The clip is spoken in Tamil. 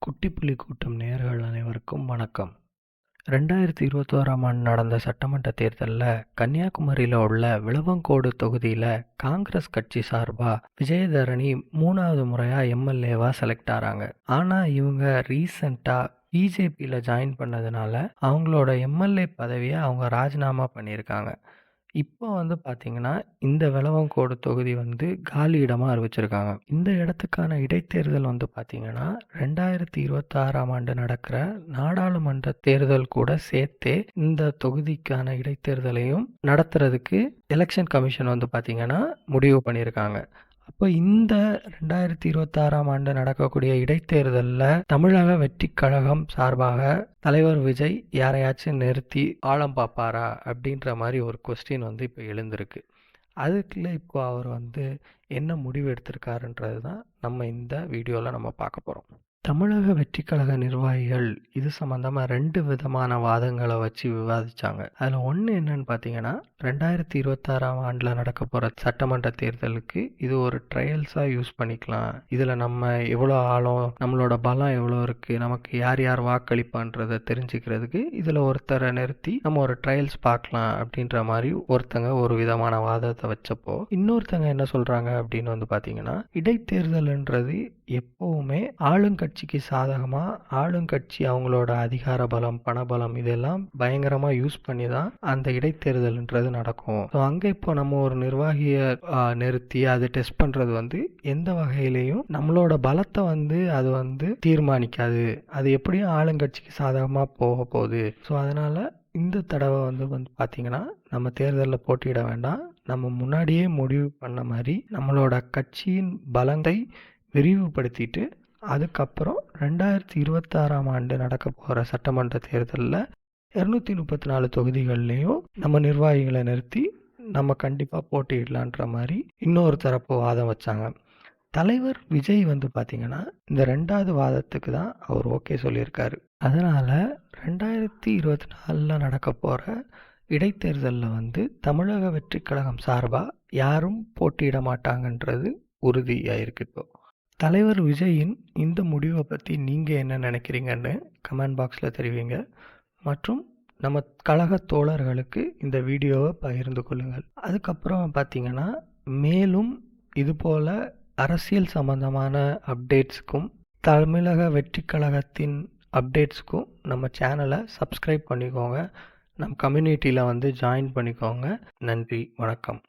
குட்டிப்புலி கூட்டம் நேயர்கள் அனைவருக்கும் வணக்கம். 2021ஆம் ஆண்டு நடந்த சட்டமன்ற தேர்தலில் கன்னியாகுமரியில் உள்ள விளவங்கோடு தொகுதியில் காங்கிரஸ் கட்சி சார்பாக விஜயதரணி 3வது முறையாக எம்எல்ஏவாக செலக்ட் ஆகிறாங்க. ஆனால் இவங்க ரீசண்டாக பிஜேபியில் ஜாயின் பண்ணதுனால அவங்களோட எம்எல்ஏ பதவியை அவங்க ராஜினாமா பண்ணியிருக்காங்க. இப்போ பார்த்தீங்கன்னா, இந்த விளவங்கோடு தொகுதி காலி இடமா அறிவிச்சிருக்காங்க. இந்த இடத்துக்கான இடைத்தேர்தல் பார்த்தீங்கன்னா, 2026ஆம் ஆண்டு நடக்கிற நாடாளுமன்ற தேர்தல் கூட சேர்த்தே இந்த தொகுதிக்கான இடைத்தேர்தலையும் நடத்துறதுக்கு எலெக்ஷன் கமிஷன் பார்த்தீங்கன்னா, முடிவு பண்ணியிருக்காங்க. அப்போ இந்த 2026ஆம் ஆண்டு நடக்கக்கூடிய இடைத்தேர்தலில் தமிழக வெற்றிக் கழகம் சார்பாக தலைவர் விஜய் யாரையாச்சும் நிறுத்தி ஆழம் பார்ப்பாரா அப்படின்ற மாதிரி ஒரு கொஸ்டின் இப்போ எழுந்திருக்கு. அதுக்குள்ள இப்போ அவர் என்ன முடிவு எடுத்திருக்காருன்றது தான் நம்ம இந்த வீடியோவில் நம்ம பார்க்க போகிறோம். தமிழக வெற்றிக் கழக நிர்வாகிகள் இது சம்மந்தமாக 2 விதமான வாதங்களை வச்சு விவாதித்தாங்க. அதில் ஒன்று என்னன்னு பார்த்தீங்கன்னா, 2026ஆம் ஆண்டில் நடக்க போகிற சட்டமன்ற தேர்தலுக்கு இது ஒரு ட்ரையல்ஸாக யூஸ் பண்ணிக்கலாம். இதில் நம்ம எவ்வளோ ஆழம், நம்மளோட பலம் எவ்வளோ இருக்குது, நமக்கு யார் யார் வாக்களிப்பான்றதை தெரிஞ்சுக்கிறதுக்கு இதில் ஒருத்தரை நிறுத்தி நம்ம ஒரு ட்ரையல்ஸ் பார்க்கலாம் அப்படின்ற மாதிரி ஒருத்தங்க ஒரு விதமான வாதத்தை வச்சப்போ, இன்னொருத்தங்க என்ன சொல்கிறாங்க அப்படின்னு பார்த்தீங்கன்னா, இடைத்தேர்தல்ன்றது எப்போவுமே ஆளுங்கட்சிக்கு சாதகமாக ஆளுங்கட்சி அவங்களோட அதிகார பலம், பணபலம் இதெல்லாம் பயங்கரமாக யூஸ் பண்ணி தான் அந்த இடைத்தேர்தல்ன்றது நடக்கும். ஸோ அங்கே இப்போ நம்ம ஒரு நிர்வாகியை நிறுத்தி அதை டெஸ்ட் பண்ணுறது எந்த வகையிலையும் நம்மளோட பலத்தை அது தீர்மானிக்காது. அது எப்படியும் ஆளுங்கட்சிக்கு சாதகமாக போக போகுது. ஸோ அதனால் இந்த தடவை பார்த்தீங்கன்னா, நம்ம தேர்தலில் போட்டியிட வேண்டாம். நம்ம முன்னாடியே முடிவு பண்ண மாதிரி நம்மளோட கட்சியின் பலத்தை விரிவுபடுத்திட்டு அதுக்கப்புறம் 2026ஆம் ஆண்டு நடக்க போகிற சட்டமன்ற தேர்தலில் 234 தொகுதிகள்லேயும் நம்ம நிர்வாகிகளை நிறுத்தி நம்ம கண்டிப்பாக போட்டியிடலான்ற மாதிரி இன்னொரு தரப்பு வாதம் வச்சாங்க. தலைவர் விஜய் பார்த்தீங்கன்னா, இந்த 2வது வாதத்துக்கு தான் அவர் ஓகே சொல்லியிருக்காரு. அதனால் 2024 நடக்க போகிற இடைத்தேர்தலில் தமிழக வெற்றிக் கழகம் சார்பாக யாரும் போட்டியிட மாட்டாங்கன்றது உறுதியாயிருக்கு. இப்போ தலைவர் விஜயின் இந்த முடிவை பற்றி நீங்கள் என்ன நினைக்கிறீங்கன்னு கமெண்ட் பாக்ஸில் தெரிவிங்க. மற்றும் நம்ம கழக தோழர்களுக்கு இந்த வீடியோவை பகிர்ந்து கொள்ளுங்கள். அதுக்கப்புறம் பார்த்தீங்கன்னா, மேலும் இதுபோல் அரசியல் சம்பந்தமான அப்டேட்ஸுக்கும் தமிழக வெற்றிக் கழகத்தின் அப்டேட்ஸுக்கும் நம்ம சேனலை சப்ஸ்கிரைப் பண்ணிக்கோங்க. நம்ம கம்யூனிட்டியில் ஜாயின் பண்ணிக்கோங்க. நன்றி, வணக்கம்.